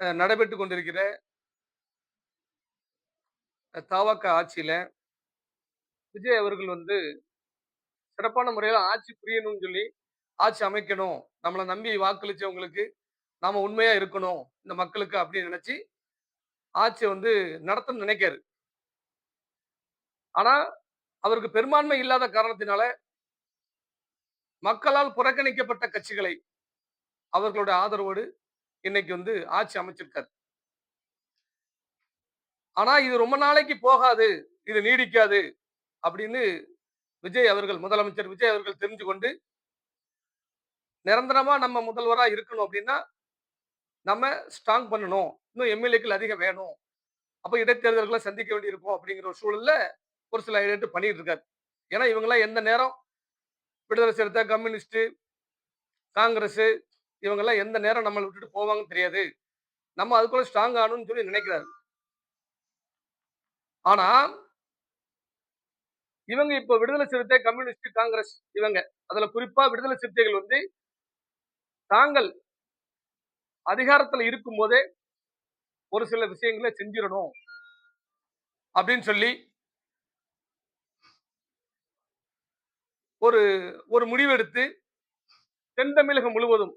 நடைபெற்றுக் கொண்டிருக்கிற தவக ஆட்சியில விஜய் அவர்கள் வந்து சிறப்பான முறையில ஆட்சி புரியணும்னு சொல்லி, ஆட்சி அமைக்கணும். நம்மள நம்பி வாக்களிச்சவங்களுக்கு நாம உண்மையா இருக்கணும். இந்த மக்களுக்கு அப்படின்னு நினைச்சு ஆட்சிய வந்து நடத்தணும்னு நினைக்காரு. ஆனா, அவருக்கு பெரும்பான்மை இல்லாத காரணத்தினால, மக்களால் புறக்கணிக்கப்பட்ட கட்சிகளை அவர்களுடைய ஆதரவோடு இன்னைக்கு வந்து ஆட்சி அமைச்சிருக்காரு. ஆனா, இது ரொம்ப நாளைக்கு போகாது. இது நீடிக்காது அப்படின்னு விஜய் அவர்கள் முதலமைச்சர் விஜய் அவர்கள் தெரிஞ்சு கொண்டு, நிரந்தரமா நம்ம முதல்வரா இருக்கணும் அப்படின்னா, நம்ம ஸ்ட்ராங் பண்ணணும். இன்னும் எம்.எல்.ஏக்கள் அதிகம் வேணும். அப்ப இடைத்தேர்தல்கள சந்திக்க வேண்டியிருக்கும் அப்படிங்கிற ஒரு சூழல்ல ஒரு சில எடுத்து பண்ணிட்டு இருக்காரு. ஏன்னா இவங்கலாம் எந்த நேரம் விடுதலை சிறுத்தை, கம்யூனிஸ்ட், காங்கிரஸ் இவங்கலாம் எந்த நேரம் நம்மள விட்டுட்டு போவாங்கன்னு தெரியாது. நம்ம அதுக்குள்ள ஸ்ட்ராங் ஆகணும்னு சொல்லி நினைக்கிறாரு. ஆனா, இவங்க இப்ப விடுதலை சிறுத்தை, கம்யூனிஸ்ட், காங்கிரஸ் இவங்க. அதுல குறிப்பா விடுதலை சிறுத்தைகள் வந்து தாங்கள் அதிகாரத்துல இருக்கும்போதே ஒரு சில விஷயங்கள செஞ்சிரணும் அப்படின்னு சொல்லி ஒரு ஒரு முடிவெடுத்து தென் தமிழகம் முழுவதும்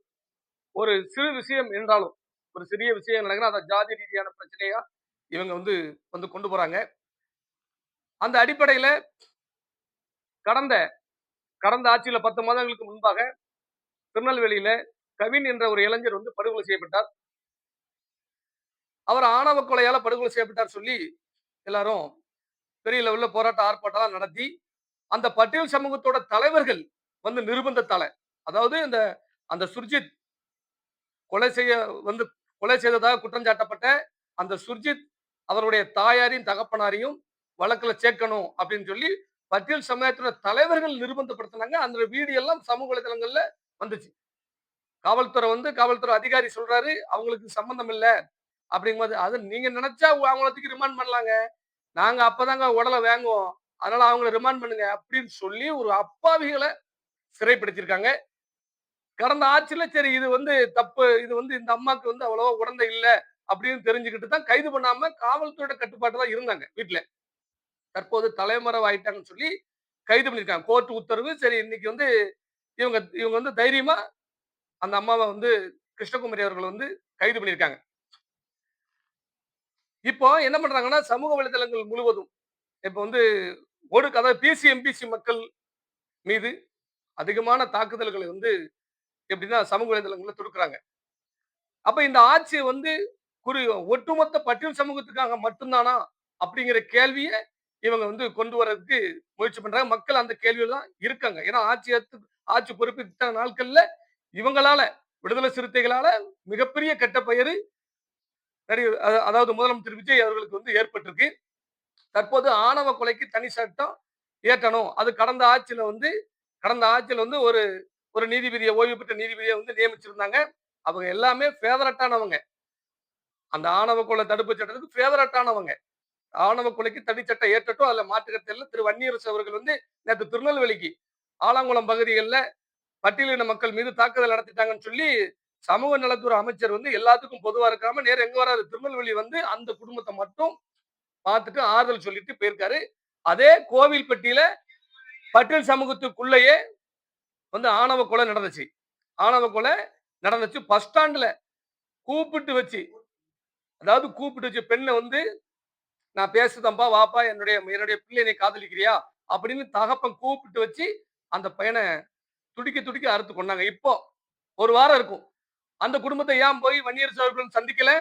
ஒரு சிறு விஷயம் என்றாலும், ஒரு சிறிய விஷயம் நடக்குன்னா, அத ஜாதி ரீதியான பிரச்சனையா இவங்க வந்து வந்து கொண்டு போறாங்க. அந்த அடிப்படையில கடந்த கடந்த ஆட்சியில 10 மாதங்களுக்கு முன்பாக திருநெல்வேலியில கவின் என்ற ஒரு இளைஞர் வந்து படுகொலை செய்யப்பட்டார். அவர் ஆணவ கொலையால படுகொலை செய்யப்பட்டார் சொல்லி எல்லாரும் பெரிய லெவல்ல போராட்டம், ஆர்ப்பாட்டம்லாம் நடத்தி, அந்த பட்டியல் சமூகத்தோட தலைவர்கள் வந்து நிர்பந்தத்தால, அதாவது அந்த சுர்ஜித் கொலை செய்ய வந்து கொலை செய்ததாக குற்றம் சாட்டப்பட்ட அந்த சுர்ஜித் அவருடைய தாயாரையும், தகப்பனாரையும் வழக்குல சேர்க்கணும் அப்படின்னு சொல்லி பட்டியல் சமுதாயத்தோட தலைவர்கள் நிர்பந்தப்படுத்தினாங்க. அந்த வீடியோ எல்லாம் சமூக வலைதளங்கள்ல வந்துச்சு. காவல்துறை அதிகாரி சொல்றாரு, அவங்களுக்கு சம்பந்தம் இல்ல அப்படிங்கும்போது, அது நீங்க நினைச்சா அவங்கள தூக்கி ரிமாண்ட் பண்ணலாங்க. நாங்க அப்பதாங்க உடல வாங்குவோம். அதனால அவங்கள ரிமாண்ட் பண்ணுங்க அப்படின்னு சொல்லி ஒரு அப்பாவிகள சிறைப்படுத்தியிருக்காங்க. கடந்த ஆட்சியில சரி இது வந்து தப்பு. இது வந்து இந்த அம்மாக்கு வந்து அவ்வளவா உடந்தை இல்ல அப்படின்னு தெரிஞ்சுக்கிட்டு தான் கைது பண்ணாம காவல்துறையோட கட்டுப்பாட்டுல தான் இருந்தாங்க வீட்ல. தற்போது தலைமறைவு ஆயிட்டாங்கன்னு சொல்லி கைது பண்ணியிருக்காங்க. கோர்ட் உத்தரவு. சரி இன்னைக்கு வந்து இவங்க இவங்க வந்து தைரியமா அந்த அம்மாவ வந்து கிருஷ்ணகுமாரி அவர்கள வந்து கைது பண்ணியிருக்காங்க. இப்போ என்ன பண்றாங்கன்னா, சமூக வலைதளங்கள் முழுவதும் இப்ப வந்து அதாவது பிசி, எம்பிசி மக்கள் மீது அதிகமான தாக்குதல்களை வந்து எப்படின்னா சமூக வலைதளங்கள்ல தொடுக்குறாங்க. அப்ப இந்த ஆட்சி வந்து குறி ஒட்டுமொத்த பட்டியல் சமூகத்துக்காக மட்டும் தானா? அப்படிங்கிற கேள்விய இவங்க வந்து கொண்டு வரதுக்கு முயற்சி பண்றாங்க. மக்கள் அந்த கேள்வியில தான் இருக்காங்க. ஏன்னா ஆட்சி பொறுப்பு இத்தன நாட்கள்ல இவங்களால விடுதலை சிறுத்தைகளால மிகப்பெரிய கெட்ட பெயரு அதாவது முதலமைச்சர் விஜய் அவர்களுக்கு வந்து ஏற்பட்டிருக்கு. தற்போது ஆணவ கொலைக்கு தனி சட்டம் இயற்றணும். அது கடந்த ஆட்சியில வந்து ஒரு ஒரு நீதிபதிய ஓய்வு பெற்ற நீதிபதிய வந்து நியமிச்சிருந்தாங்க. அவங்க எல்லாமே ஃபேவரட் ஆனவங்க. அந்த ஆணவ கொலை தடுப்பு சட்டத்துக்கு ஃபேவரட் ஆனவங்க. ஆணவ கொலைக்கு தனி சட்டம் இயற்றட்டும். அதுல மாற்று கருத்து இல்ல. திரு வன்னியரசு அவர்கள் வந்து நேத்து திருநெல்வேலிக்கு ஆலங்குளம் பகுதிகள்ல பட்டியலின மக்கள் மீது தாக்குதல் நடத்திட்டாங்கன்னு சொல்லி சமூக நலத்துறை அமைச்சர் வந்து எல்லாத்துக்கும் பொதுவா இருக்காம நேரா எங்க வராரு திருநெல்வேலி வந்து அந்த குடும்பத்த மட்டும் பார்த்துட்டு ஆறுதல் சொல்லிட்டு போயிருக்காரு. அதே கோவில்பட்டியில பட்டியல் சமூகத்துக்குள்ளேயே வந்து ஆணவ கொலை நடந்துச்சு. ஆணவ கொலை நடந்துச்சு. பஸ் ஸ்டாண்ட்ல கூப்பிட்டு வச்சு, அதாவது கூப்பிட்டு வச்சு பெண்ண வந்து நான் பேசுதம்பா வாப்பா என்னுடைய என்னுடைய பிள்ளை நீ காதலிக்கிறியா அப்படின்னு தகப்பன் கூப்பிட்டு வச்சு அந்த பையனை துடிக்க துடிக்க அறுத்து கொண்டாங்க. இப்போ ஒரு வாரம் இருக்கும். அந்த குடும்பத்தை ஏன் போய் வன்னியர் அவர்கள் சந்திக்கல?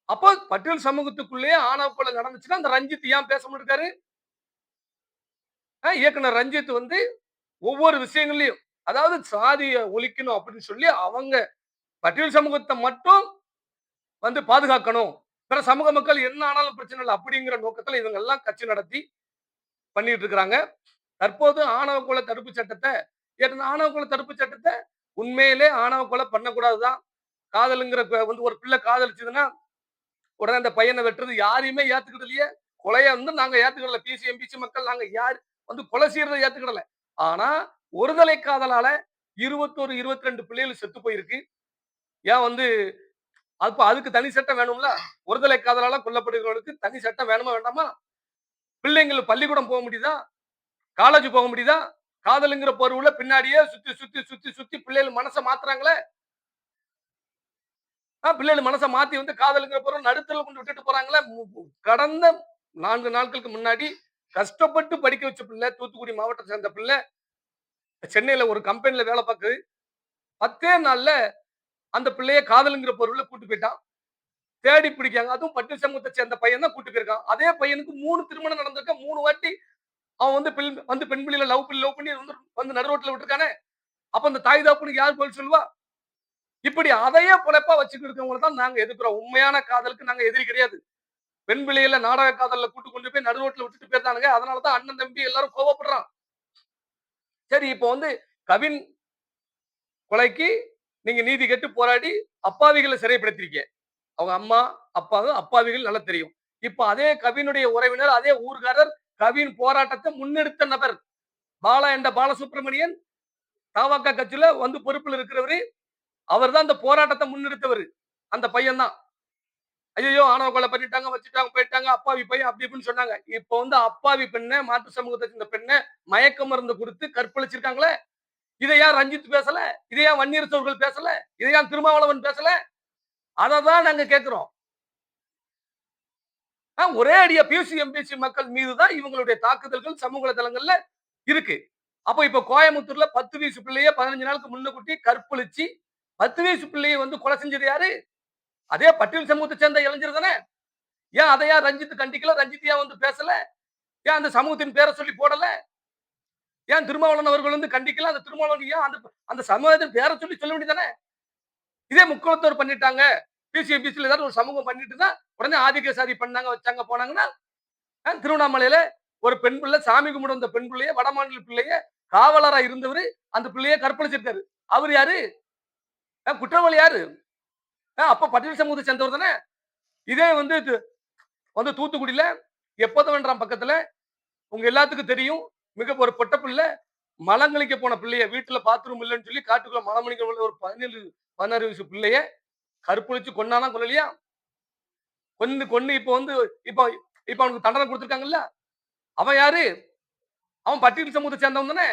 அப்போ பட்டியல் சமூகத்துக்குள்ளேயே ஆணவ கொலை நடந்துச்சுன்னா அந்த ரஞ்சித் ஏன் பேச மாட்டாரு? இயக்குனர் ரஞ்சித் வந்து ஒவ்வொரு விஷயங்கள்லயும் அதாவது சாதிய ஒழிக்கணும் அப்படின்னு சொல்லி அவங்க பட்டியல் சமூகத்தை மட்டும் வந்து பாதுகாக்கணும். பிற சமூக மக்கள் என்ன ஆனாலும் பிரச்சனை இல்லை அப்படிங்கிற நோக்கத்துல இவங்க எல்லாம் கட்சி நடத்தி பண்ணிட்டு இருக்காங்க. தற்போது ஆணவ கொலை தடுப்பு சட்டத்தை ஆணவ கொலை தடுப்பு சட்டத்தை உண்மையிலே ஆணவ கொலை பண்ணக்கூடாதுதான். காதலுங்கிற வந்து ஒரு பிள்ளை காதலிச்சதுன்னா உடனே அந்த பையனை வெட்டுறது யாரையுமே ஏத்துக்கிறது இல்லையே. கொலையை வந்து நாங்க ஏத்துக்கிடல. பிசி, எம்பிசி மக்கள் நாங்க யார் வந்து கொலை செய்யறதை ஏத்துக்கிடல. ஆனா ஒருதலை காதலால 21, 22 பிள்ளைகள் செத்து போயிருக்கு. ஏன் வந்து அப்ப அதுக்கு தனி சட்டம் வேணும்ல. ஒருதலை காதலால கொல்லப்படுகிறவர்களுக்கு தனி சட்டம் வேணுமா வேண்டாமா? பிள்ளைங்கள் பள்ளிக்கூடம் போக முடியுதா? காலேஜ் போக முடியுதா? காதல்ங்கிற பொருவுல பின்னாடியே சுத்தி பிள்ளைகள் மனச மாத்துறாங்களே. பிள்ளைகள் மனச மாத்தி வந்து காதல்ங்கிற பொருள் நடுத்தெருவுல கொண்டு விட்டுட்டு போறாங்களே. கடந்த 4 நாட்களுக்கு முன்னாடி கஷ்டப்பட்டு படிக்க வச்ச பிள்ளை, தூத்துக்குடி மாவட்டத்த சேர்ந்த பிள்ளை, சென்னையில ஒரு கம்பெனில வேலை பாக்குது. 10 நாள்ல அந்த பிள்ளைய காதல்ங்கிற பொருள்ல கூட்டு போய்ட்டான். தேடி பிடிக்காங்க. அதுவும் பட்டியல் சமூகத்த சேர்ந்த பையன் தான் கூட்டு போயிருக்கான். அதே பையனுக்கு 3 திருமணம் நடந்திருக்கு. 3 வாட்டி அவன் வந்து பெண் பிள்ளைகள லவ் பண்ணி வந்து நடு ரோட்ல விட்டுருக்கானே. அப்ப அந்த தாய் தகப்பனுக்கு யார் பதில் சொல்லுவா? இப்படி அதையே பொழப்பா வச்சுக்கிட்டு இருக்கவங்கள தான் நாங்க எதிர்க்கிறோம். உண்மையான காதலுக்கு நாங்க எதிரி கிடையாது. பெண் பிள்ளைகள நாடக காதல்ல கூட்டு கொண்டு போய் நடு ரோட்ல விட்டுட்டு போயிருந்தானுங்க. அதனால தான் அண்ணன், தம்பி எல்லாரும் கோவப்படுறான். சரி இப்போ வந்து கவின் கொலைக்கு நீங்க நீதி கேட்டு போராடி அப்பாவிகள சிறைப்படுத்தியிருக்கீங்க. அவங்க அம்மா, அப்பாவும் அப்பாவிகள் நல்லா தெரியும். இப்ப அதே கவினுடைய உறவினர், அதே ஊர்க்காரர் கவின் போராட்டத்த முன்னெடுத்த நபர். பாலா என்ற பாலசுப்ரமணியன் தமாகா கட்சியில வந்து பொறுப்புல இருக்கிறவரு. அவர் தான் அந்த போராட்டத்த முன்னெடுத்தவரு. அந்த பையன் தான். ஐயய்யோ! ஆணவ கொலை பண்ணிட்டாங்க, வச்சுட்டாங்க, போயிட்டாங்க. அப்பாவி பையன் அப்படி இப்படின்னு சொன்னாங்க. இப்ப வந்து அப்பாவி பெண்ண, மாற்று சமூகத்த சேர்ந்த பெண்ண மயக்க மருந்து குடுத்து கற்பழிச்சிருக்காங்களே. இத ஏன் ரஞ்சித் பேசல? இத ஏன் வன்னியரசு அவர்கள் பேசல? இத ஏன் திருமாவளவன் பேசல? அத தான் நாங்க கேட்கிறோம். ஒரே அடியா பியூசி, எம்பிசி மக்கள் மீது தான் இவங்களுடைய தாக்குதல்கள் சமூக வலைதளங்கள்ல இருக்கு. அப்ப இப்ப கோயம்புத்தூர்ல 10 வயசு பிள்ளைய 15 நாளுக்கு முன்னக்கூட்டி கற்பழிச்சு 10 வயசு பிள்ளைய வந்து கொலை செஞ்சது யாரு? அதே பட்டியல் சமூகத்த சேர்ந்த இளைஞர் தானே. ஏன் அத ஏன் ரஞ்சித் கண்டிக்கல? ரஞ்சித் ஏன் வந்து பேசல? ஏன் அந்த சமூகத்தின் பேர சொல்லி போடல? ஏன் திருமாவளவன் அவர்கள் வந்து கண்டிக்கல? அந்த திருமாவளவன் ஏன் அந்த அந்த சமுதாயத்தின் பேர சொல்லி சொல்ல வேண்டியது தானே. இதே முக்குளத்தோர் பண்ணிட்டாங்க. பிசி, எம்பிசில ஏதாவது ஒரு சமூகம் பண்ணிட்டுன்னா, உடனே ஆதிக்க சாதி பண்ணாங்க, வச்சாங்க, போனாங்கன்னா, திருவண்ணாமலையில ஒரு பெண் பிள்ளை சாமி கும்பிட வந்த பெண் பிள்ளைய, வடமாநில பிள்ளைய காவலரா இருந்தவரு, அந்த பிள்ளைய கற்பழிச்சிருக்காரு. அவரு யாரு? குற்றவாளி யாரு? அப்ப பட்டியல் சமூகத்தை சேர்ந்தவர் தானே. இதே வந்து வந்து தூத்துக்குடியில எப்போதவன்றாம் பக்கத்துல உங்க எல்லாத்துக்கும் தெரியும். மிக ஒரு பொட்ட பிள்ளை மலங்களிக்க போன பிள்ளைய வீட்டுல பாத்ரூம் இல்லன்னு சொல்லி காட்டுக்குள்ள மலமணிக்க உள்ள ஒரு 17, 16 வயசு பிள்ளைய கற்பழிச்சு கொன்னானா கொல்லலையா? கொன்னு கொன்னு இப்ப வந்து இப்ப இப்ப அவனுக்கு தண்டனை குடுத்துருக்காங்கல்ல. அவன் யாரு? அவன் பட்டியல் சமூகத்தை சேர்ந்தவன் தானே.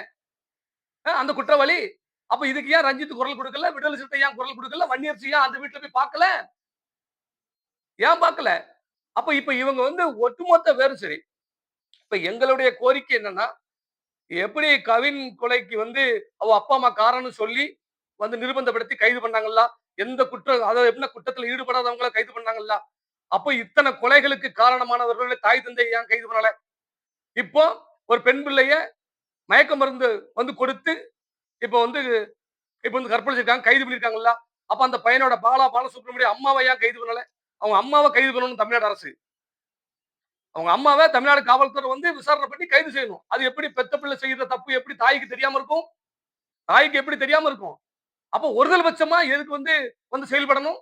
அந்த குற்றவாளி. அப்ப இதுக்கு ஏன் ரஞ்சித் குரல் குடுக்கல? விடுதலை சிறுத்தை ஏன் குரல் குடுக்கல? வன்னியரசு ஏன் அந்த வீட்ல போய் பார்க்கல? ஏன் பார்க்கல? அப்ப இப்ப இவங்க வந்து ஒட்டுமொத்த பேரும் சரி. இப்ப எங்களுடைய கோரிக்கை என்னன்னா, எப்படி கவின் கொலைக்கு வந்து அவ அப்பா, அம்மா காரணம்னு சொல்லி வந்து நிர்பந்தப்படுத்தி கைது பண்ணாங்கல்ல. எந்த குற்றம் அதாவது எப்படின்னா குற்றத்துல ஈடுபடாதவங்கள கைது பண்ணாங்கல்ல. அப்ப இத்தன கொலைகளுக்கு காரணமானவர்களுடைய தாய், தந்தை ஏன் கைது பண்ணல? இப்போ ஒரு பெண் பிள்ளைய மயக்க மருந்து வந்து கொடுத்து, இப்ப வந்து இப்ப வந்து கற்பழிச்சிருக்காங்க. கைது பண்ணியிருக்காங்கல்ல. அப்ப அந்த பையனோட பாலசுப்ரமணியம் அம்மாவ ஏன் கைது பண்ணல? அவங்க அம்மாவ கைது பண்ணணும் தமிழ்நாடு அரசு. அவங்க அம்மாவ தமிழ்நாடு காவல்துறை வந்து விசாரணை பண்ணி கைது செய்யணும். அது எப்படி பெத்த பிள்ளை செய்யற தப்பு எப்படி தாய்க்கு தெரியாம இருக்கும்? தாய்க்கு எப்படி தெரியாம இருக்கும்? அப்ப ஒருதல் பட்சமா எதுக்கு வந்து வந்து செயல்படணும்?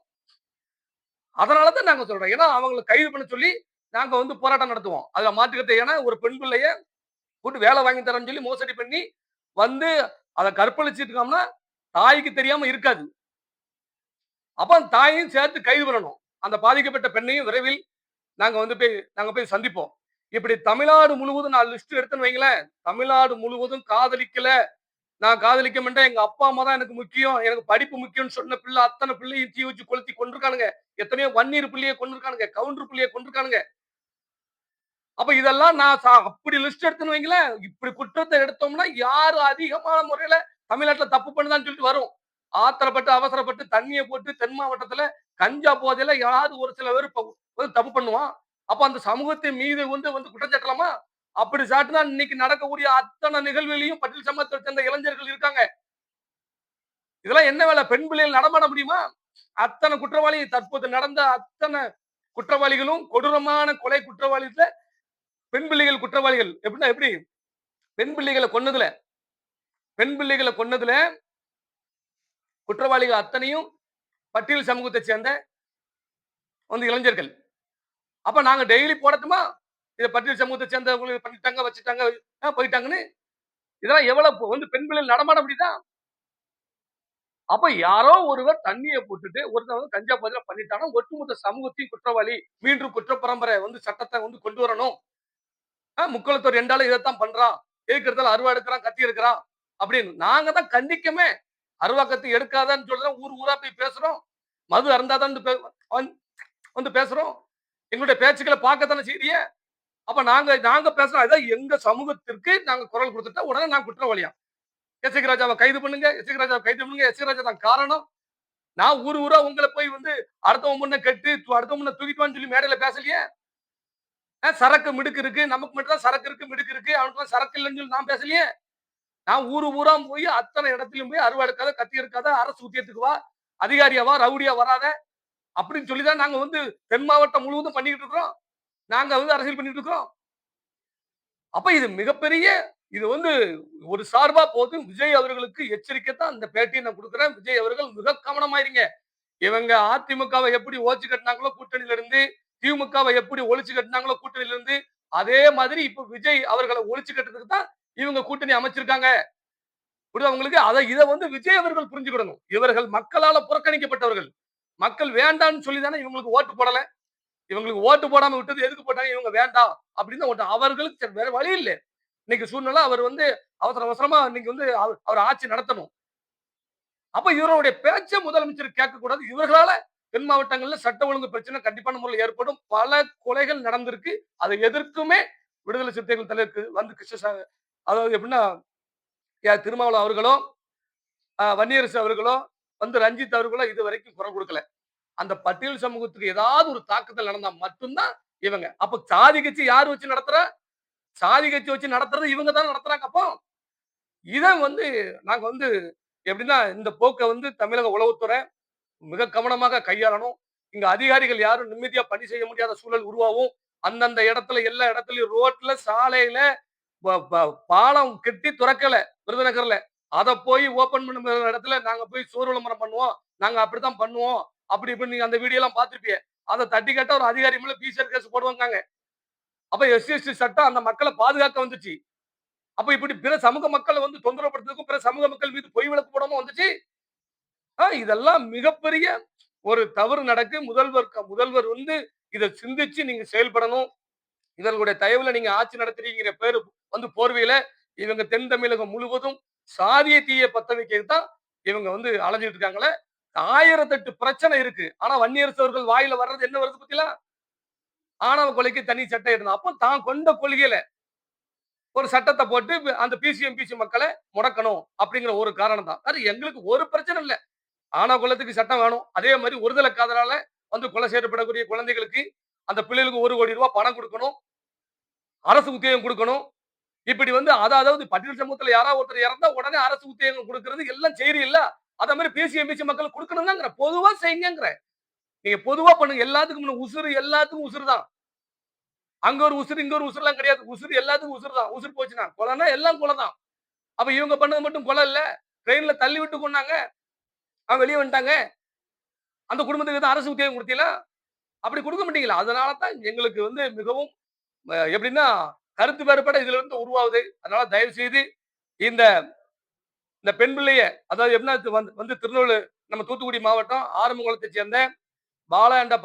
அதனால தான் நாங்க சொல்றோம். ஏன்னா அவங்கள கைது பண்ண சொல்லி நாங்க வந்து போராட்டம் நடத்துவோம். அதுல மாற்றுக்கருத்து ஏன்னா ஒரு பெண் பிள்ளைய போட்டு வேலை வாங்கி தரேன்னு சொல்லி மோசடி பண்ணி வந்து அத கற்பழிச்சிருக்காங்கன்னா தாய்க்கு தெரியாம இருக்காது. அப்ப அந்த தாயையும் சேர்த்து கைது பண்ணணும். அந்த பாதிக்கப்பட்ட பெண்ணையும் விரைவில் நாங்க போய் சந்திப்போம். இப்படி தமிழ்நாடு முழுவதும் நான் லிஸ்ட் எடுத்தேன்னு வைங்களேன், தமிழ்நாடு முழுவதும் காதலிக்கல, நான் காதலிக்க மாட்டேன். எங்க அப்பா, அம்மா தான் எனக்கு முக்கியம். எனக்கு படிப்பு முக்கியம்னு சொன்ன பிள்ளை அத்தன பிள்ளையும் தீ வச்சு கொளுத்தி கொன்றுக்கானுங்க. எத்தனையோ வன்னீர் பிள்ளைய கொன்றுக்கானுங்க. கவுண்டர் பிள்ளைய கொன்றுக்கானுங்க. அப்ப இதெல்லாம் நான் அப்படி லிஸ்ட் எடுத்தேன்னு வைங்களேன், இப்படி குற்றத்த எடுத்தோம்னா யாரு அதிகமான முறையில தமிழ்நாட்டுல தப்பு பண்ணுதான்னு சொல்லிட்டு வரும். ஆத்திரப்பட்டு, அவசரப்பட்டு தண்ணிய போட்டு தென் மாவட்டத்துல கஞ்சா போதையில யாராவது ஒரு சில பேர் வந்து தப்பு பண்ணுவான். அப்ப அந்த சமூகத்தின் மீது வந்து வந்து குற்றம் சாட்டலாமா? அப்படி சாட்டுனா இன்னைக்கு நடக்கக்கூடிய அத்தன நிகழ்வுலயும் பட்டியல் சமூகத்தை சேர்ந்த இளைஞர்கள் இருக்காங்க. இதெல்லாம் என்ன வேலை? பெண் பிள்ளைகள் நடமாட முடியுமா? அத்தன குற்றவாளி தற்போது நடந்த அத்தன குற்றவாளிகளும் கொடூரமான கொலை குற்றவாளிகள பெண் பிள்ளைகள் குற்றவாளிகள். எப்படின்னா எப்படி? பெண் பிள்ளைகள கொன்னதுல பெண் பிள்ளைகள கொன்னதுல குற்றவாளிகள் அத்தனையும் பட்டியல் சமூகத்தை சேர்ந்த வந்து இளைஞர்கள். அப்ப நாங்க டெய்லி போடட்டுமா? இத பட்டியல் சமூகத்தை சேர்ந்தவங்க பண்ணிட்டாங்க, வச்சுட்டாங்க, போயிட்டாங்கன்னு. இதெல்லாம் எவ்வளவு வந்து பெண் பிள்ளைகள் நடமாட முடியுதா? அப்ப யாரோ ஒருவர் தண்ணிய போட்டுட்டு ஒருத்தன் வந்து கஞ்சா போதையில பண்ணிட்டான்னா, ஒட்டுமொத்த சமூகத்தையும் குற்றவாளி, மீண்டும் குற்ற பரம்பரை வந்து சட்டத்த வந்து கொண்டு வரணும். முக்குளத்தோர் 2 ஆளு இதத்தான் பண்றான். எதுக்கு எடுத்தாலும் அருவா எடுக்குறான், கத்தி எடுக்குறான் அப்படின்னு. நாங்க தான் கண்டிக்கமே. அருவா, கத்தி எடுக்காதன்னு சொல்லி தான் ஊர் ஊரா போய் பேசுறோம். மது அருந்தாதன்னு வந் வந்து பேசுறோம். எங்களுடைய பேச்சுக்கள பார்க்கத்தானே செய்றீங்க. அப்ப நாங்க நாங்க பேசுறோம். அதான் எங்க சமூகத்திற்கு நாங்க குரல் குடுத்துட்டா, உடனே நான் குற்றவாளியா? எஸ்.சி. ராஜாவ கைது பண்ணுங்க. எஸ்.சி. ராஜாவ கைது பண்ணுங்க. எஸ்.சி. ராஜா தான் காரணம். நான் ஊர் ஊரா உங்கள போய் வந்து அடுத்தவன் முன்ன கெட்டு, அடுத்தவன் முன்ன தூக்கிட்டு வான்னு சொல்லி மேடையில பேசலையே. சரக்கு மிடுக்கு இருக்கு. நமக்கு மட்டும் தான் சரக்கு இருக்கு, மிடுக்கு இருக்கு. அவனுக்குலாம் சரக்கு இல்லன்னு சொல்லி நான் பேசலையே. நான் ஊரு ஊரா போய் அத்தனை இடத்திலும் போய் அருவா எடுக்காத, கத்தி எடுக்காத, அரசு ஊழியத்துக்கு வா, அதிகாரியா வா, ரவுடியா வராத அப்படின்னு சொல்லி தான் நாங்க வந்து தென் மாவட்டம் முழுவதும் பண்ணிக்கிட்டு இருக்கிறோம். நாங்க வந்து அரசியல் பண்ணிட்டு இருக்கிறோம். அப்ப இது மிகப்பெரிய இது வந்து ஒரு சார்பா போது விஜய் அவர்களுக்கு எச்சரிக்கை தான் இந்த பேட்டியை நான் குடுக்குறேன். விஜய் அவர்கள் மிக கவனமா இருங்க. இவங்க அதிமுகவை எப்படி ஓச்சு கட்டுனாங்களோ கூட்டணியில இருந்து, திமுகவை எப்படி ஒழிச்சு கட்டுனாங்களோ கூட்டணியில இருந்து, அதே மாதிரி இப்ப விஜய் அவர்கள ஒழிச்சு கட்டுறதுக்கு தான் இவங்க கூட்டணி அமைச்சிருக்காங்க. புரியுதா உங்களுக்கு? இத வந்து விஜய் அவர்கள் புரிஞ்சுக்கிடணும். இவர்கள் மக்களால புறக்கணிக்கப்பட்டவர்கள். மக்கள் வேண்டான்னு சொல்லி தானே இவங்களுக்கு ஓட்டு போடல. இவங்களுக்கு ஓட்டு போடாம விட்டது எதுக்கு போட்டாங்க? இவங்க வேண்டாம் அப்படின்னு தான் ஓட்டு. அவர்களுக்கு வேற வழி இல்ல. இன்னைக்கு சூழ்நிலை அவர் வந்து அவசர அவசரமா இன்னைக்கு வந்து அவர் ஆட்சி நடத்தணும். அப்ப இவருடைய பேச்ச முதலமைச்சர் கேட்கக்கூடாது. இவர்களால தென் மாவட்டங்கள்ல சட்ட ஒழுங்கு பிரச்சனை கண்டிப்பான முறையில் ஏற்படும். பல கொலைகள் நடந்திருக்கு. அதை எதிர்க்குமே விடுதலை சிறுத்தைகள் தலைவருக்கு வந்து அதாவது எப்படின்னா திருமாவளவன் அவர்களோ, வன்னியரசு அவர்களோ, வந்து ரஞ்சித் அவர்களோ இதுவரைக்கும் குரல் கொடுக்கல. அந்த பட்டியல் சமூகத்துக்கு ஏதாவது ஒரு தாக்குதல் நடந்தா மட்டும் தான் இவங்க. அப்ப சாதி கட்சி யார் வச்சு நடத்துறா? சாதி கட்சி வச்சு நடத்துறது இவங்க தான் நடத்துறாங்க அப்போ. இத வந்து நாங்க வந்து எப்படின்னா இந்த போக்க வந்து தமிழக உளவுத்துறை மிக கவனமாக கையாளணும். இங்க அதிகாரிகள் யாரும் நிம்மதியா பணி செய்ய முடியாத சூழல் உருவாகும். அந்தந்த இடத்துல எல்லா இடத்துலயும் ரோட்ல, சாலையில பாலம் கட்டி துறக்கல விருதுநகர்ல. அத போய் ஓப்பன் பண்ண இடத்துல நாங்க போய் சோறு விளம்பரம் பண்ணுவோம். நாங்க அப்படித்தான் பண்ணுவோம். அப்படி இப்படி நீங்க அந்த வீடியோ எல்லாம் பார்த்திருப்பீங்க. அத தட்டி கேட்டா ஒரு அதிகாரி மேல பீசர் கேஸ் போடுவாங்க. அப்ப எஸ்சி சட்டம் அந்த மக்கள பாதுகாக்க வந்துச்சு. அப்ப இப்படி பிற சமூக மக்கள வந்து தொந்தரவுப்படுத்துறதுக்கும் பிற சமூக மக்கள் மீது பொய் வழக்கு போடாம வந்துச்சு. இதெல்லாம் மிகப்பெரிய ஒரு தவறு நடக்கு. முதல்வர் வந்து இத சிந்திச்சு நீங்க செயல்படணும். இவர்களுடைய தயவுல நீங்க ஆட்சி நடத்துறீங்கிற பேரு வந்து போர்வையில இவங்க தென் தமிழகம் முழுவதும் சாதிய தீய பத்த வைக்கிறது தான் இவங்க வந்து அலைஞ்சிட்டு இருக்காங்களே. 1008 பிரச்சனை இருக்கு. ஆனா வன்னியரசு அவர்கள் வாயில வர்றது என்ன வருது பத்தீங்களா? ஆணவ கொலைக்கு தனி சட்டம் இருந்தா. அப்ப தான் கொண்ட கொள்கையில ஒரு சட்டத்த போட்டு அந்த பிசி, எம்பிசி மக்கள முடக்கணும் அப்படிங்கிற ஒரு காரணம் தான். வேற எங்களுக்கு ஒரு பிரச்சனை இல்ல. ஆணவ கொலைக்கு சட்டம் வேணும். அதே மாரி ஒருதலை காதலால வந்து கொலை செய்யப்படக்கூடிய குழந்தைகளுக்கு அந்த பிள்ளைகளுக்கு ₹1,00,00,000 பணம் குடுக்கணும். அரசு உத்தியோகம் குடுக்கணும். இப்படி வந்து அதாவது பட்டியல் சமூகத்துல யாராவது ஒருத்தர் இறந்தா உடனே அரசு உத்தியோகம் குடுக்கிறது எல்லாம் செய்றீல்ல. அத மாரி பிசி, எம்பிசி மக்கள் குடுக்கணும் தான்ங்கறேன். பொதுவா செய்யுங்கங்கறேன். நீங்க பொதுவா பண்ணுங்க. எல்லாத்துக்கும் உசுரு எல்லாத்துக்கும் உசுரு தான். அங்க ஒரு உசுரு, இங்க ஒரு உசுருலாம் கிடையாது. உசுரு எல்லாத்துக்கும் உசுரு தான். உசுரு போச்சுன்னா கொலைன்னா எல்லாம் கொலை தான். அப்ப இவங்க பண்ணது மட்டும் கொலை இல்ல. ட்ரெயின்ல தள்ளி விட்டு கொன்னாங்க. அவங்க வெளிய வந்துட்டாங்க. அந்த குடும்பத்துக்கு தான் அரசு உத்தியோகம் குடுத்தீங்களா? அப்படி குடுக்க மாட்டீங்களா? அதனால தான் எங்களுக்கு வந்து மிகவும் எப்படின்னா கருத்து வேறுபாடு இதுல இருந்து உருவாகுது. அதனால தயவு செய்து இந்த இந்த பெண் பிள்ளைய அதாவது எப்படின்னா வந்து திருநெல்வேலி நம்ம தூத்துக்குடி மாவட்டம் ஆரம்பகுளத்தைச் சேர்ந்த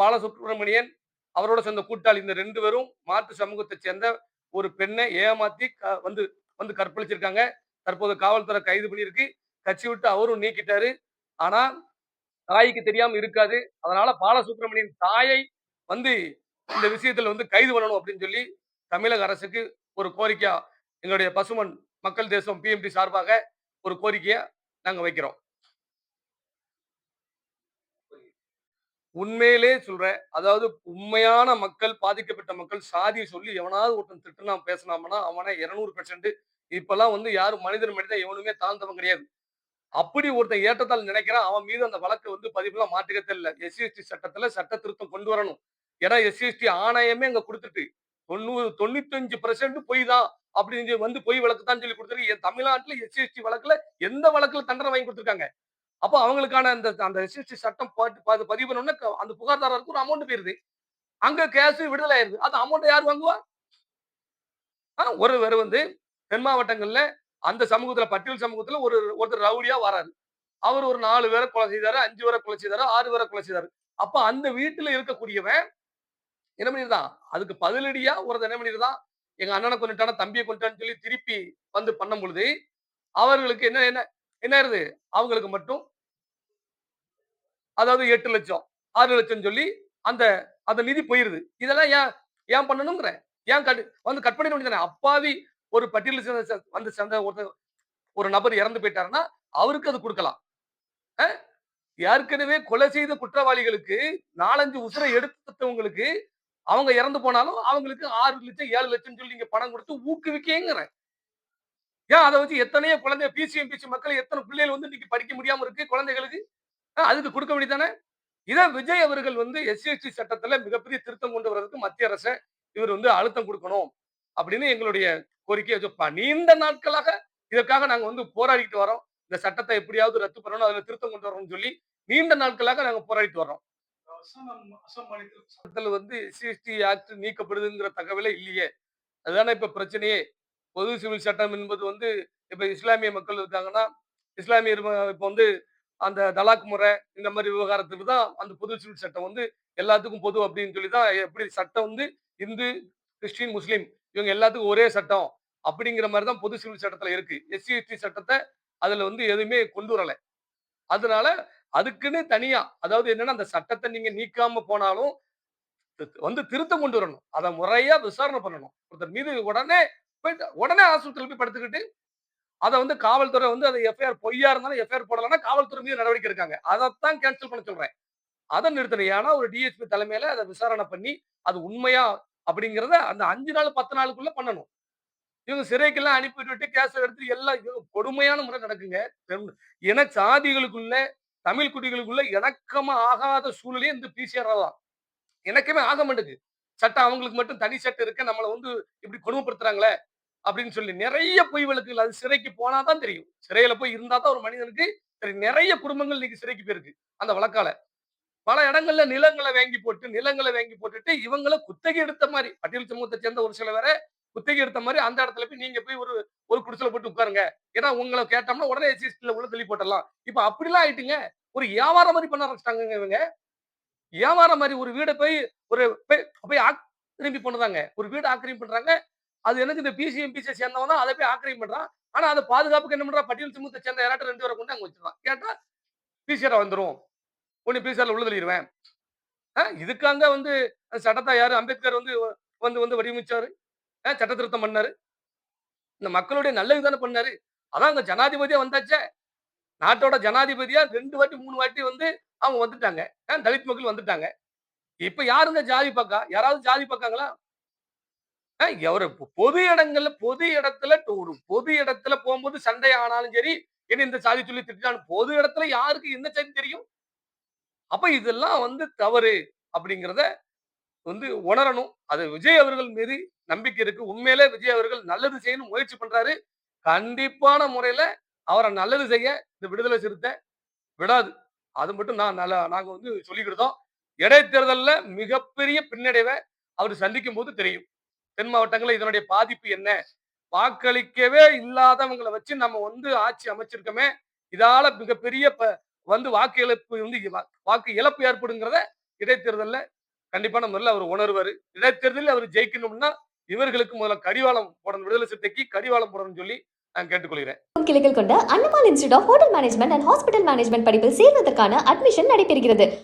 பாலசுப்ரமணியன் அவரோட சேர்ந்த கூட்டாளி இந்த 2 பேரும் மாற்று சமூகத்தைச் சேர்ந்த ஒரு பெண்ணை ஏமாத்தி வந்து வந்து கற்பழிச்சிருக்காங்க. தற்போது காவல்துறை கைது பண்ணியிருக்கு. கட்சி விட்டு அவரும் நீக்கிட்டாரு. ஆனா தாய்க்கு தெரியாம இருக்காது. அதனால பாலசுப்ரமணியன் தாயை வந்து இந்த விஷயத்துல வந்து கைது பண்ணணும் அப்படின்னு சொல்லி தமிழக அரசுக்கு ஒரு கோரிக்கையா எங்களுடைய பசுமன் மக்கள் தேசம் பிஎம்டி சார்பாக ஒரு கோரிக்கையா நாங்க வைக்கிறோம். உண்மையிலே சொல்றேன். அதாவது உண்மையான மக்கள், பாதிக்கப்பட்ட மக்கள் சாதிய சொல்லி எவனாவது ஒருத்தன் திட்டுனா, பேசினாம்னா அவன 200% இப்பல்லாம் வந்து யாரும் மனிதன் எவனுமே தாழ்ந்தவன் கிடையாது. அப்படி ஒருத்தன் ஏற்றத்தாழ்வு நினைக்கிறான். அவன் மீது அந்த வழக்கு வந்து பதிவுலாம் மாற்றுக்கறதே இல்ல. எஸ்சி, எஸ்டி சட்டத்துல சட்ட திருத்தம் கொண்டு வரணும். ஏன்னா எஸ்சி, எஸ்டி ஆணையமே அங்க குடுத்துட்டு 95% பொய் தான் அப்படின்னு வந்து பொய் வழக்கு தான் சொல்லி குடுத்துருக்கு. தமிழ்நாட்டுல எஸ்சி, எஸ்டி வழக்குல எந்த வழக்குல தண்டனை வாங்கி குடுத்துருக்காங்க? அப்ப அவங்களுக்கான அந்த அந்த எஸ்சி, எஸ்டி சட்டம் பதிவு பண்ண உடனே அந்த புகார்தாரருக்கு ஒரு அமௌண்ட் போயிருது. அங்க கேஸ் விடுதலை ஆயிருது. அந்த அமௌண்ட்ட யார் வாங்குவா? ஒருவர் வந்து தென் மாவட்டங்கள்ல அந்த சமூகத்துல பட்டியல் சமூகத்துல ஒருத்தர் ரவுடியா வராரு. அவர் ஒரு 4 பேரை கொலை செய்தாரு, 5 பேரை கொலை செய்தாரு, 6 பேரை கொலை செய்தாரு. அப்ப அந்த வீட்டுல இருக்கக்கூடியவன் என்ன பண்ணியிருந்தான்? அதுக்கு பதிலடியா ஒருத்தன் என்ன பண்ணியிருந்தான்? எங்க அண்ணன கொன்னுட்டானா, தம்பிய கொன்னுட்டான்னு சொல்லி திருப்பி வந்து பண்ணும்பொழுது, அவர்களுக்கு என்ன என்ன என்ன ஆயிருது? அவங்களுக்கு மட்டும் அதாவது 8,00,000 6,00,000 சொல்லி அந்த அந்த நிதி போயிருது. இதெல்லாம் ஏன் ஏன் பண்ணணும்ங்கிறேன். ஏன் வந்து கட் பண்ணிட வேண்டியது தானே. அப்பாவி ஒரு பட்டியல வந்து சேர்ந்த ஒரு நபர் இறந்து போயிட்டாருன்னா, அவருக்கு அது குடுக்கலாம். அ ஏற்கனவே கொலை செய்த குற்றவாளிகளுக்கு 4, 5 உசுர எடுத்தவங்களுக்கு அவங்க இறந்து போனாலும் அவங்களுக்கு 6,00,000 7,00,000 சொல்லி நீங்க பணம் குடுத்து ஊக்குவிக்கங்கிறேன். ஏன் அத வச்சு எத்தனையோ குழந்தை பிசி மக்கள் எத்தன பிள்ளைகள் வந்து இன்னைக்கு படிக்க முடியாம இருக்கு குழந்தைகளுக்கு. அதுக்கு குடுக்க வேண்டியது தானே. இத விஜய் அவர்கள் வந்து எஸ்சி சட்டத்துல மிகப்பெரிய திருத்தம் கொண்டு வரதுக்கு மத்திய அரச இவர் வந்து அழுத்தம் குடுக்கணும் அப்படின்னு எங்களுடைய கோரிக்கைய நீண்ட நாட்களாக இதற்காக நாங்க வந்து போராடிட்டு வரோம். இந்த சட்டத்தை எப்படியாவது ரத்து பண்ணணும், அதுல திருத்தம் கொண்டு வரணும்னு சொல்லி நீண்ட நாட்களாக நாங்க போராடிட்டு வர்றோம். அசாம் மாநிலத்தில் வந்து எஸ்சி ஆக்ட் நீக்கப்படுதுங்கிற தகவலே இல்லையே. அதுதானே இப்ப பிரச்சனையே. பொது சிவில் சட்டம் என்பது வந்து இப்ப இஸ்லாமிய மக்கள் இருக்காங்கன்னா, இஸ்லாமியர் இப்ப வந்து அந்த தலாக் முறை இந்த மாதிரி விவகாரத்துக்கு தான் அந்த பொது சிவில் சட்டம் வந்து எல்லாத்துக்கும் பொது அப்படின்னு சொல்லி தான் எப்படி சட்டம் வந்து இந்து, கிறிஸ்டின், முஸ்லீம் இவங்க எல்லாத்துக்கும் ஒரே சட்டம் அப்படிங்கிற மாதிரி தான் பொது சிவில் சட்டத்துல இருக்கு. எஸ்சி சட்டத்தை அதுல வந்து எதுவுமே கொண்டு வரல. அதனால அதுக்குன்னு தனியா அதாவது என்னன்னா அந்த சட்டத்தை நீங்க நீக்காம போனாலும் வந்து திருத்தம் கொண்டு வரணும். அத முறையா விசாரணை பண்ணணும். ஒருத்தர் மீது உடனே போயிட்டு உடனே ஆஸ்பத்திரியில போய் படுத்துக்கிட்டு அத வந்து காவல்துறை வந்து அது எஃப்ஐஆர் பொய்யா இருந்தாலும் எஃப்ஐஆர் போடலன்னா காவல்துறை மீது நடவடிக்கை எடுக்காங்க. அதத்தான் கேன்சல் பண்ண சொல்றேன். அத நிறுத்தணும். ஏன்னா ஒரு டிஎஸ்பி தலைமையில அத விசாரணை பண்ணி அது உண்மையா அப்படிங்கிறத அந்த 5 நாள் 10 நாளுக்குள்ள பண்ணணும். இவங்க சிறைக்கெல்லாம் அனுப்பி விட்டுட்டு கேஸ் எடுத்து எல்லாம் கொடுமையான முறை நடக்குங்க. இன சாதிகளுக்குள்ள தமிழ் குடிகளுக்குள்ள இணக்கமா ஆகாத சூழ்நிலையே இந்த பிசிஆர் தான். இணக்கமே ஆக மாட்டேங்குது. சட்டம் அவங்களுக்கு மட்டும் தனி சட்டம் இருக்கு. நம்மள வந்து இப்படி கொடுமைப்படுத்துறாங்களே அப்படின்னு சொல்லி நிறைய பொய் வழக்குகள் அது சிறைக்கு போனா தான் தெரியும். சிறையில போய் இருந்தா தான் ஒரு மனிதனுக்கு சரி நிறைய குடும்பங்கள் இன்னைக்கு சிறைக்கு போயிருக்கு. அந்த வழக்கால. பல இடங்கள்ல நிலங்கள வாங்கி போட்டுட்டு இவங்கள குத்தகை எடுத்த மாரி பட்டியல் சமூகத்தை சேர்ந்த ஒரு சில பேர குத்தகை எடுத்த மாரி அந்த இடத்துல போய் நீங்க போய் ஒரு ஒரு குடிசையில போட்டு உட்காருங்க. ஏன்னா உங்கள கேட்டோம்னா உடனே எஸ்சி உள்ள தள்ளி போட்டுறலாம். இப்ப அப்படிலாம் ஆயிட்டுங்க. ஒரு வியாபாரம் மாரி பண்ண ஆரம்பிச்சுட்டாங்கங்க இவங்க. வியாபாரம் மாரி ஒரு வீட போய் ஒரு போய் ஆக்கிரமிப்பு பண்ணுதாங்க. ஒரு வீட ஆக்கிரமிப்பு பண்றாங்க. அது என்னது இந்த பிசி, எம்பிசிய சேர்ந்தவன் தான் அத போய் ஆக்கிரமிப்பு பண்றான். ஆனா அத பாதுகாப்புக்கு என்ன பண்றான்? பட்டியல் சமூகத்தை சேர்ந்த யாராட்டும் 2 பேர கொண்டு அங்க வச்சுருவான். கேட்டா பிசிஆர் வந்துரும். உன்னை பிசிஆர்ல உள்ள தள்ளிருவேன். இதுக்காங்க வந்து சட்டத்த யாரு அம்பேத்கர் வந்து வந்து வந்து வடிவமைச்சாரு. சட்ட திருத்தம் பண்ணாரு. இந்த மக்களுடைய நல்லதுக்கு தானே பண்ணாரு. அதான் அங்க ஜனாதிபதியா வந்தாச்சே. நாட்டோட ஜனாதிபதியா 2 வாட்டி 3 வாட்டி வந்து அவங்க வந்துட்டாங்க. தலித் மக்கள் வந்துட்டாங்க. இப்ப யாருங்க ஜாதி பாக்கா? யாராவது ஜாதி பாக்காங்களா? ஒரு பொது இடத்துல ஒரு பொது இடத்துல போகும்போது சண்டை ஆனாலும் சரி, என்ன இந்த சாதி சொல்லி திட்டினாலும் பொது இடத்துல யாருக்கு என்ன சாதி தெரியும்? அப்ப இதெல்லாம் வந்து தவறு அப்படிங்கிறத வந்து உணரணும். அது விஜய் அவர்கள் மீது நம்பிக்கை இருக்கு. உண்மையிலே விஜய் அவர்கள் நல்லது செய்யணும் முயற்சி பண்றாரு. கண்டிப்பான முறையில அவர நல்லது செய்ய இந்த விடுதலை சிறுத்தை விடாது. அது மட்டும் நாங்க வந்து சொல்லிக்கிட்டோம். இடைத்தேர்தல்ல மிகப்பெரிய பின்னடைவ அவர் சந்திக்கும்போது தெரியும். தென் மாவட்டங்கள்ல இதனுடைய பாதிப்பு என்ன? வாக்களிக்கவே இல்லாதவங்கள வச்சு நம்ம வந்து ஆட்சி அமைச்சிருக்கோமே. இதால மிகப்பெரிய வந்து வாக்கு இழப்பு ஏற்படுங்கிறத இடைத்தேர்தல்ல கண்டிப்பான முறையில அவர் உணர்வாரு. இடைத்தேர்தலில் அவர் ஜெயிக்கணும்னா இவர்களுக்கு முதல்ல கடிவாளம் போடணும். விடுதலை சிறுத்தைக்கு கடிவாளம் போடணும்னு சொல்லி நான் கேட்டுக்கொள்கிறேன். கிளைகள் கொண்ட Annamal institute of hotel management and hospital management படிப்பில் சேர்வதற்கான அட்மிஷன் நடைபெறுகிறது.